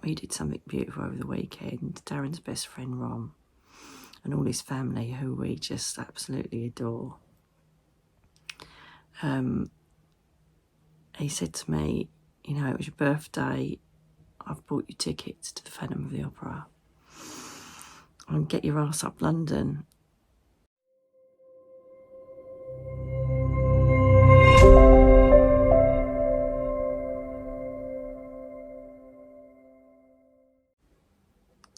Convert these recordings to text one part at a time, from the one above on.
We did something beautiful over the weekend. Darren's best friend Ron and all his family, who we just absolutely adore. He said to me, you know, it was your birthday, I've bought you tickets to the Phantom of the Opera. And get your ass up London.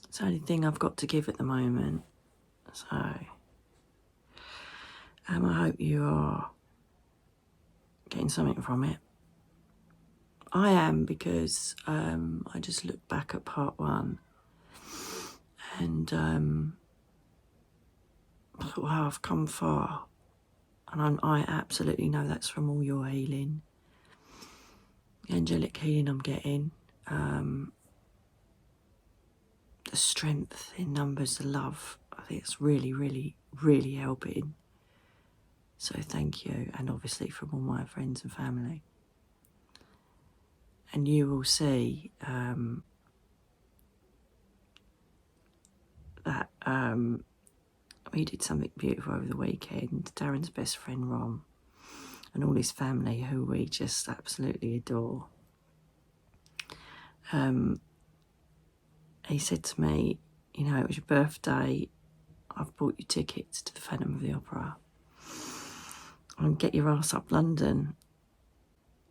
It's the only thing I've got to give at the moment. So, I hope you are getting something from it. I am, because I just looked back at part one and I thought, wow, I've come far. And I absolutely know that's from all your healing, the angelic healing I'm getting, the strength in numbers, the love. I think it's really, really, really helping. So thank you, and obviously from all my friends and family. And you will see that we did something beautiful over the weekend. Darren's best friend Ron and all his family, who we just absolutely adore. He said to me, you know, it was your birthday, I've bought you tickets to the Phantom of the Opera. And get your ass up London.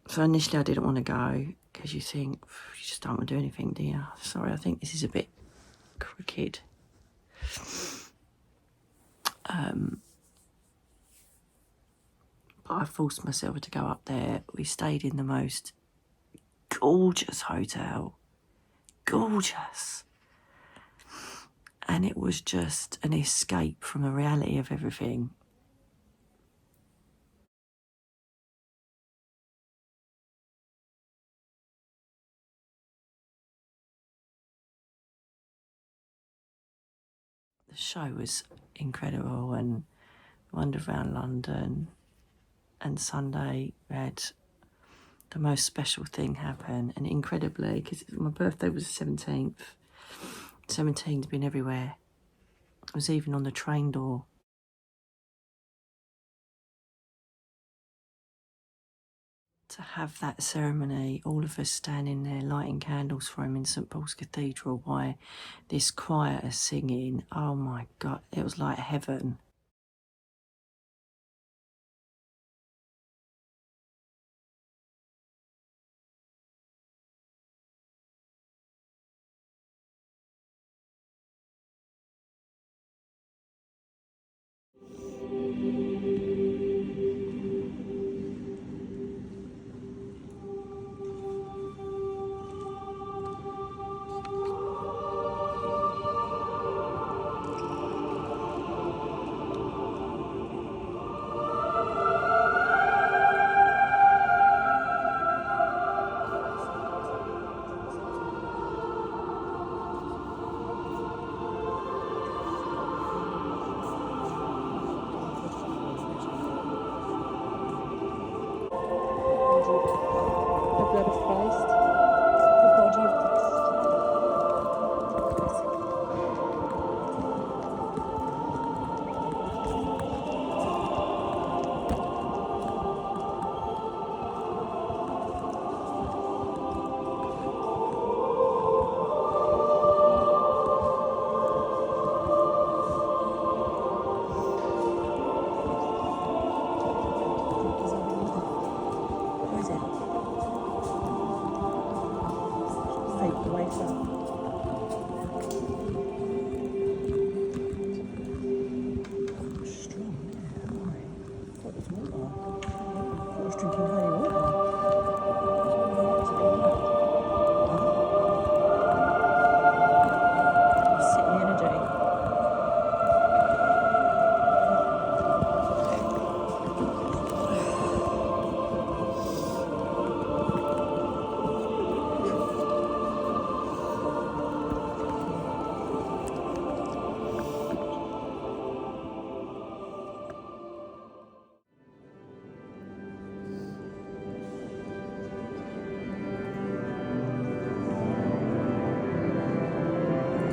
So initially I didn't want to go, because you think, you just don't want to do anything, do you? Sorry, I think this is a bit crooked. But I forced myself to go up there. We stayed in the most gorgeous hotel. Gorgeous. And it was just an escape from the reality of everything. The show was incredible, and wandered around London. And Sunday we had the most special thing happen, and incredibly, because my birthday was the 17th. 17's been everywhere. I was even on the train door. To have that ceremony, all of us standing there lighting candles for him in St Pauls Cathedral while this choir is singing, oh my God, it was like heaven.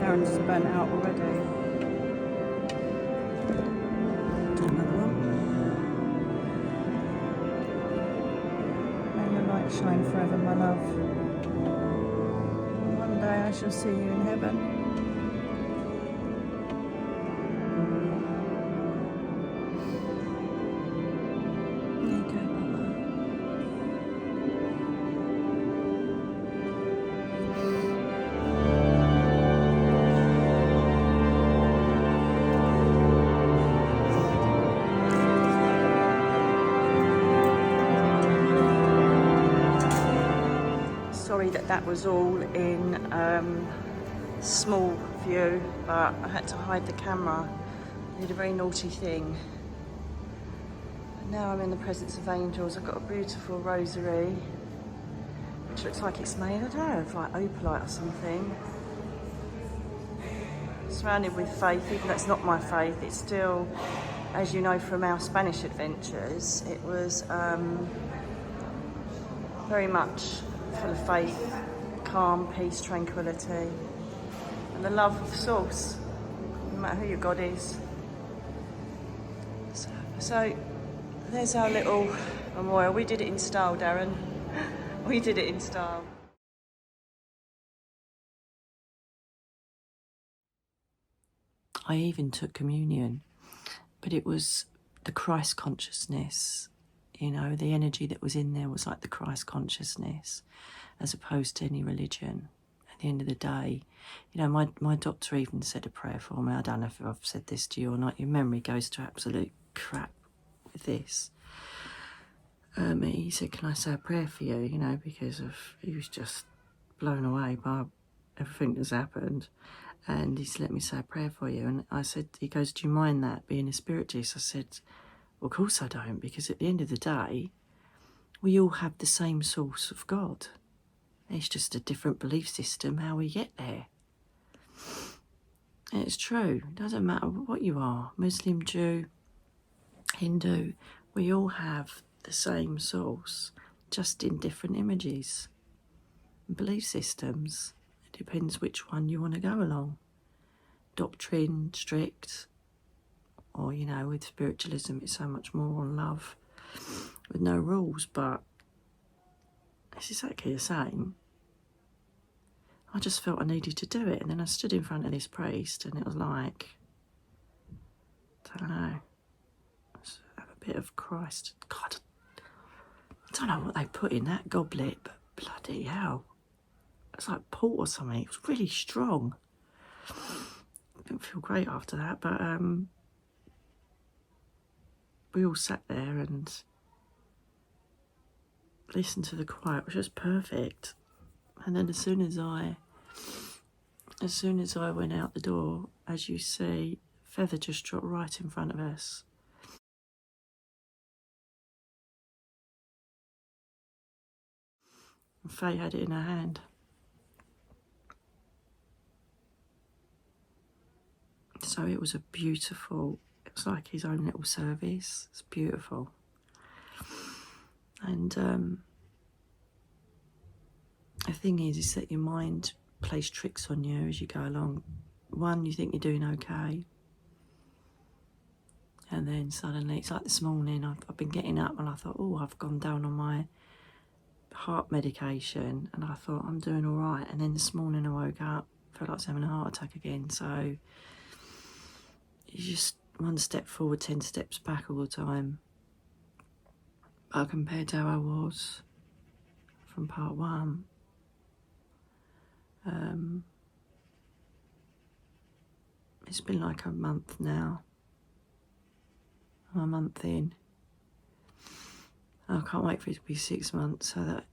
Darren's burnt out already. Another one. May the light shine forever, my love. One day I shall see you in heaven. There you go, Mama. Sorry that was all in small view, but I had to hide the camera. I did a very naughty thing. But now I'm in the presence of angels. I've got a beautiful rosary, which looks like it's made, I don't know, of like opalite or something. Surrounded with faith, even though it's not my faith, it's still, as you know from our Spanish adventures, it was very much full of faith, calm, peace, tranquility, and the love of source, no matter who your God is. So there's our little memorial. We did it in style, Darren. We did it in style. I even took communion, but it was the Christ consciousness. You know, the energy that was in there was like the Christ consciousness, as opposed to any religion. At the end of the day, you know, my doctor even said a prayer for me. I don't know if I've said this to you or not. Your memory goes to absolute crap with this. He said, can I say a prayer for you? You know, because he was just blown away by everything that's happened. And he said, let me say a prayer for you. And I said, he goes, do you mind that, being a spiritist? I said, well, of course I don't, because at the end of the day, we all have the same source of God. It's just a different belief system how we get there. And it's true. It doesn't matter what you are, Muslim, Jew, Hindu, we all have the same source, just in different images and belief systems. It depends which one you want to go along. Doctrine, strict, or, you know, with spiritualism, it's so much more on love with no rules, but it's exactly the same. I just felt I needed to do it, and then I stood in front of this priest, and it was like, I don't know, let's have a bit of Christ. God, I don't know what they put in that goblet, but bloody hell, it's like port or something. It was really strong. I didn't feel great after that, but we all sat there and listened to the choir. It was just perfect. And then as soon as I went out the door, as you see, feather just dropped right in front of us. And Faye had it in her hand. So it was it was like his own little service. It's beautiful. And the thing is that your mind plays tricks on you as you go along. One, you think you're doing okay. And then suddenly, it's like this morning, I've been getting up and I thought, oh, I've gone down on my heart medication. And I thought, I'm doing all right. And then this morning I woke up, felt like I was having a heart attack again. So you just one step forward, 10 steps back all the time. But compared to how I was from part one, it's been like a month now. I'm a month in. I can't wait for it to be 6 months so that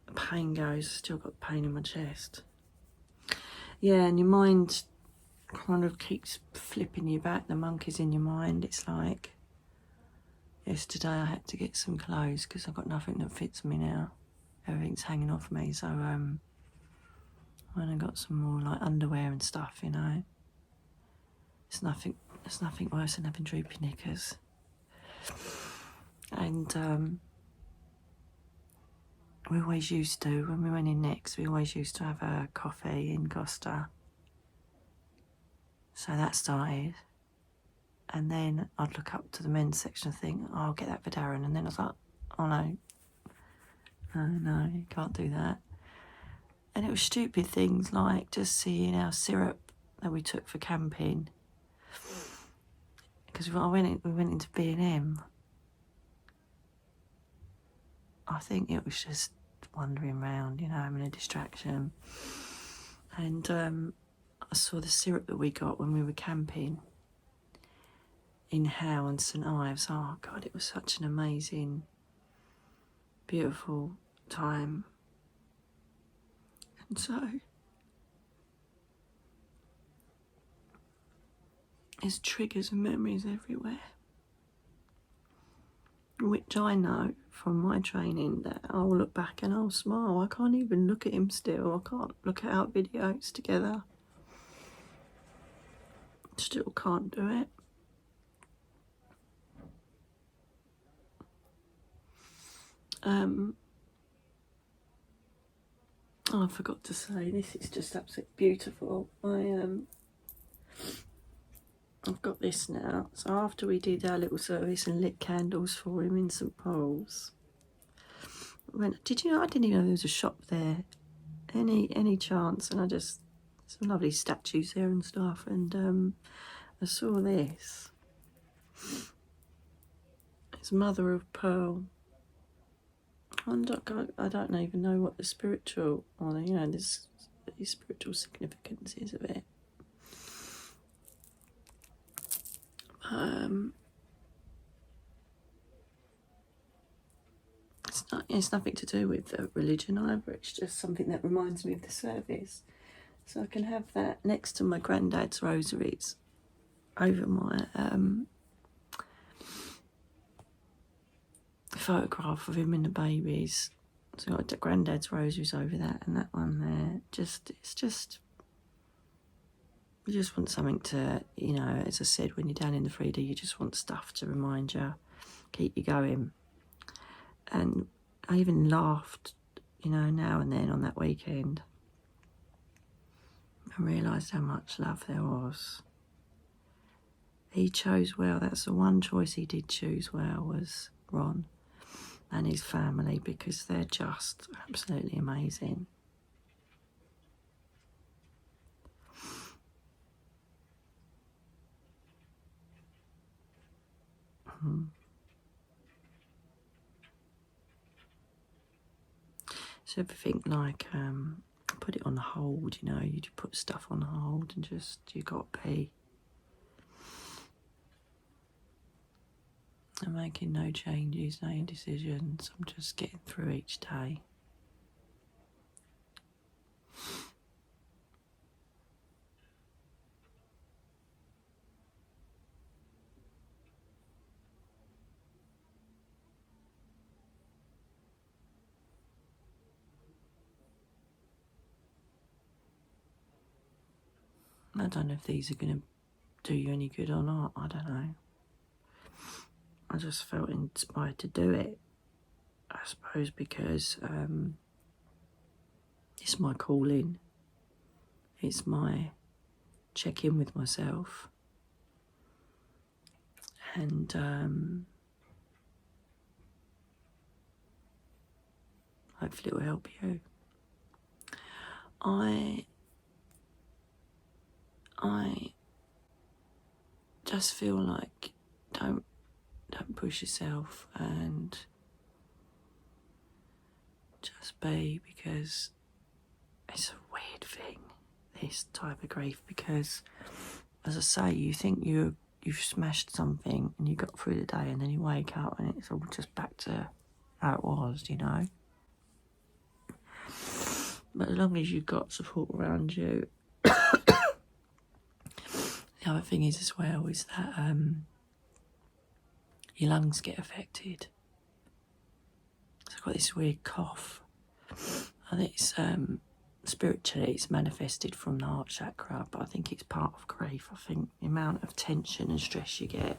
the pain goes. Still got pain in my chest. Yeah, and your mind kind of keeps flipping you back. The monkey's in your mind. It's like, yesterday I had to get some clothes because I've got nothing that fits me now. Everything's hanging off me, so when I got some more like underwear and stuff, you know. It's nothing worse than having droopy knickers. And we always used to, when we went in next, we always used to have a coffee in Costa. So that started. And then I'd look up to the men's section and think, oh, I'll get that for Darren. And then I was like, oh no, you can't do that. And it was stupid things like just seeing our syrup that we took for camping. Because we went into B&M. I think it was just wandering around, having a distraction. And I saw the syrup that we got when we were camping in Howe and St Ives. Oh God, it was such an amazing, beautiful time. And so there's triggers and memories everywhere, which I know from my training that I'll look back and I'll smile. I can't even look at him still. I can't look at our videos together. Still can't do it. I forgot to say, this is just absolutely beautiful. I've got this now. So after we did our little service and lit candles for him in St Pauls, did you know I didn't even know there was a shop there? Any chance? And some lovely statues there and stuff. And I saw this. It's Mother of Pearl. I don't even know what the spiritual, there's the spiritual significance is of it. It's nothing to do with religion either. It's just something that reminds me of the service. So I can have that next to my granddad's rosaries over my photograph of him and the babies. So I've got granddad's rosaries over that and that one there. You just want something to, as I said, when you're down in the 3D, you just want stuff to remind you, keep you going. And I even laughed, now and then on that weekend. I realised how much love there was. He chose well. That's the one choice he did choose well, was Ron and his family, because they're just absolutely amazing. So everything like put it on hold, you just put stuff on hold and you got to be. I'm making no changes, no indecisions. I'm just getting through each day. I don't know if these are going to do you any good or not. I don't know. I just felt inspired to do it. I suppose because it's my calling. It's my check-in with myself. And hopefully it will help you. I just feel like don't push yourself and just be, because it's a weird thing, this type of grief, because as I say, you think you've smashed something and you got through the day, and then you wake up and it's all just back to how it was, But as long as you've got support around you. The other thing is as well is that your lungs get affected. So I've got this weird cough. I think it's spiritually it's manifested from the heart chakra, but I think it's part of grief. I think the amount of tension and stress you get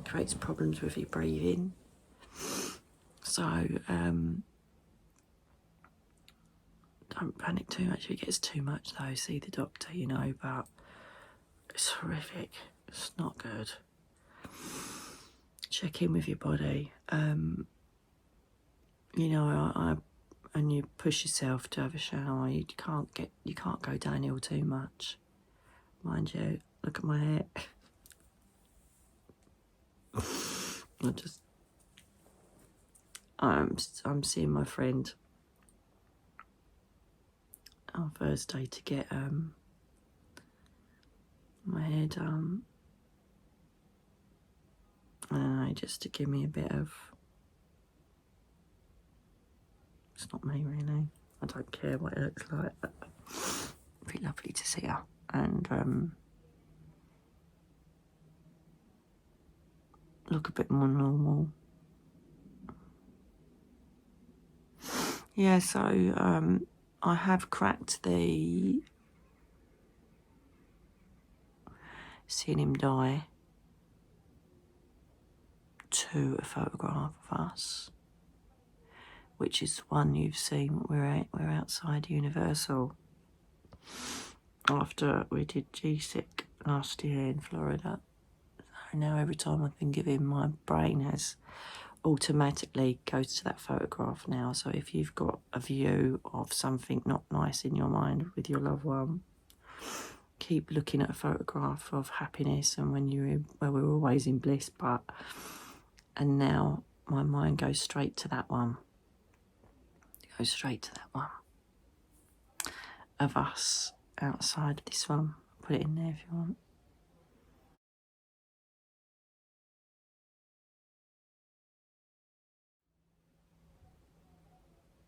creates problems with your breathing. So don't panic too much if it gets too much though. See the doctor, but It's horrific. It's not good. Check in with your body. You know, and you push yourself to have a shower. You can't go downhill too much. Mind you, look at my hair. I'm seeing my friend on Thursday to get my hair done. Just to give me a bit of. It's not me really. I don't care what it looks like. But it'd be lovely to see her and look a bit more normal. Yeah, so I have cracked the Seeing Him Die to a photograph of us, which is the one you've seen. We're outside Universal after we did GSIC last year in Florida. So now every time I think of him, my brain has automatically goes to that photograph now. So if you've got a view of something not nice in your mind with your loved one, keep looking at a photograph of happiness and when we're always in bliss, and now my mind goes straight to that one. It goes straight to that one of us outside of this one. Put it in there if you want.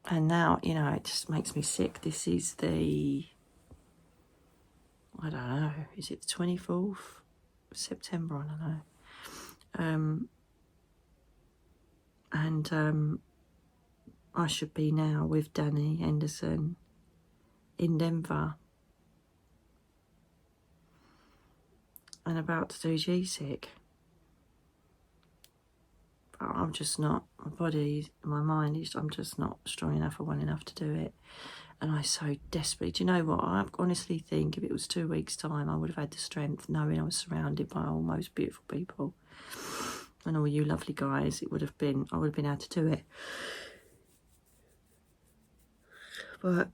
And now, you know, it just makes me sick. This is the, I don't know, is it the 24th of September? I don't know. And I should be now with Danny Henderson in Denver and about to do GSIC. But I'm just not, my body, my mind, I'm just not strong enough or well enough to do it. And I so desperately, do you know what? I honestly think if it was 2 weeks' time, I would have had the strength, knowing I was surrounded by all most beautiful people and all you lovely guys. I would have been able to do it. But,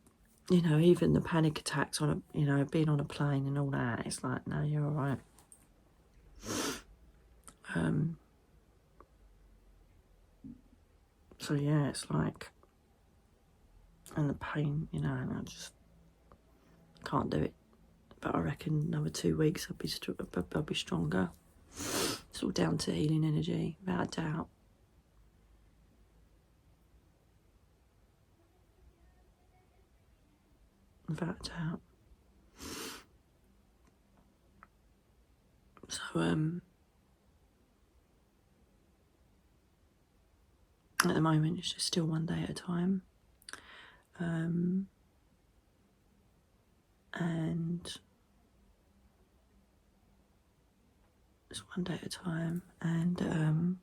you know, even the panic attacks on a, you know, being on a plane and all that, it's like, no, you're all right. So yeah, it's like, and the pain, you know, and I just can't do it. But I reckon another 2 weeks I'll be stronger. It's all down to healing energy, without a doubt. Without a doubt. So at the moment it's just still one day at a time. And it's one day at a time, and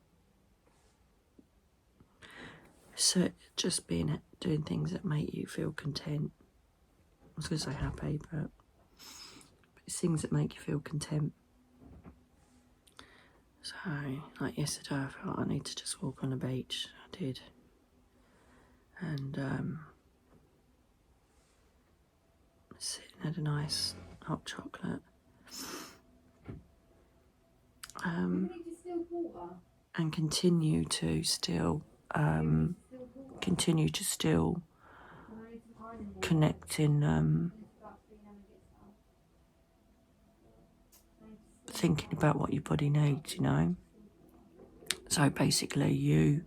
so just doing things that make you feel content. I was going to say happy, but it's things that make you feel content. So, like yesterday, I felt I need to just walk on the beach. I did, and sitting had a nice hot chocolate. And continue to still connect in thinking about what your body needs, you know. So basically you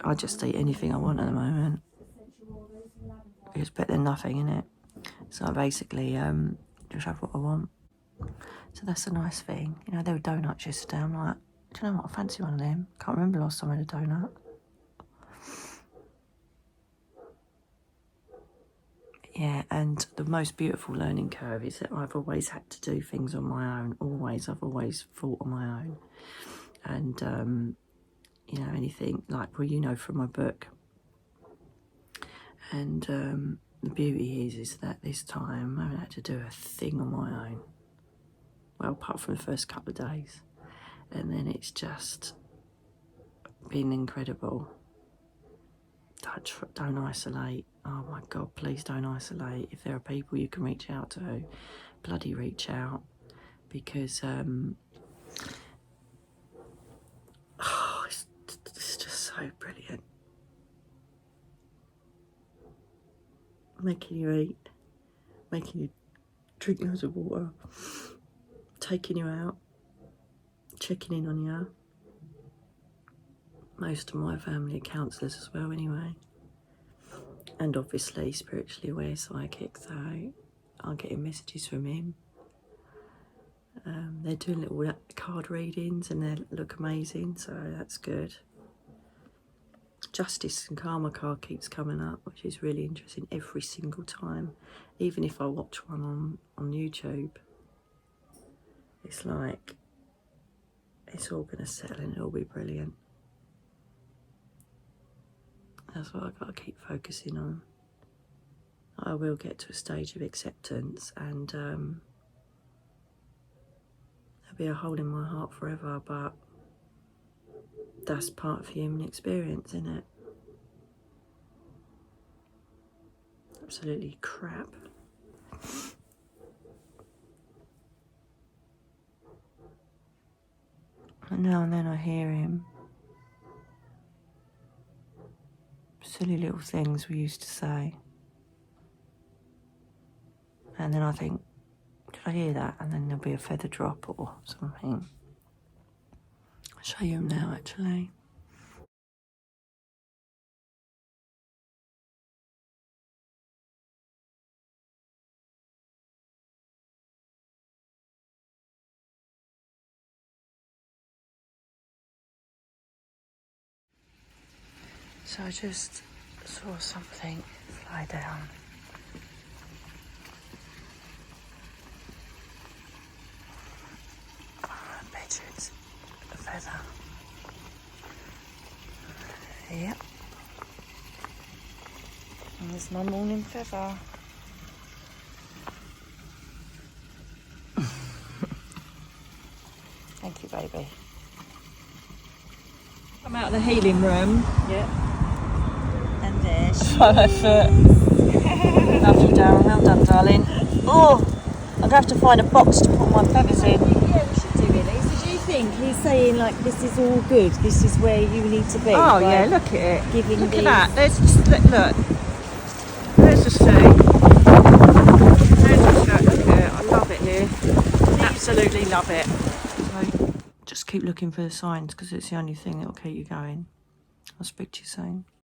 I just eat anything I want at the moment. It's better than nothing, innit? So I basically just have what I want. So that's a nice thing. You know, there were donuts yesterday. I'm like, do you know what? I fancy one of them. Can't remember the last time I had a donut. Yeah, and the most beautiful learning curve is that I've always had to do things on my own. I've always thought on my own. And, you know, anything like, well, you know, from my book. And the beauty is that this time I haven't had to do a thing on my own. Well, apart from the first couple of days. And then it's just been incredible. Don't isolate. Oh my God, please don't isolate. If there are people you can reach out to, bloody reach out. Because it's just so brilliant. Making you eat, making you drink loads of water, taking you out, checking in on you. Most of my family are counsellors as well anyway. And obviously spiritually aware psychic, so I'm getting messages from him. They're doing little card readings and they look amazing, so that's good. Justice and Karma card keeps coming up, which is really interesting every single time. Even if I watch one on YouTube, it's like it's all going to settle and it'll be brilliant. That's what I've got to keep focusing on. I will get to a stage of acceptance and there'll be a hole in my heart forever, but that's part of human experience, isn't it? Absolutely crap. And now and then I hear him. Silly little things we used to say. And then I think, did I hear that? And then there'll be a feather drop or something. I'll show you him now, actually. So I just saw something fly down. I bet you it's a feather. Yep. And there's my morning feather. Thank you, baby. I'm out of the healing room. Yeah. And there she By my foot. Lovely, Darren. Well done, darling. Oh, I'm going to have to find a box to put my feathers in. Yeah, we should do it. So do you think he's saying like this is all good? This is where you need to be? Oh yeah, look at it. Giving Look these... at that. There's just look. There's the sea. There's the sea. Look at it. I love it here. Absolutely love it. So just keep looking for the signs because it's the only thing that will keep you going. I'll speak to you soon.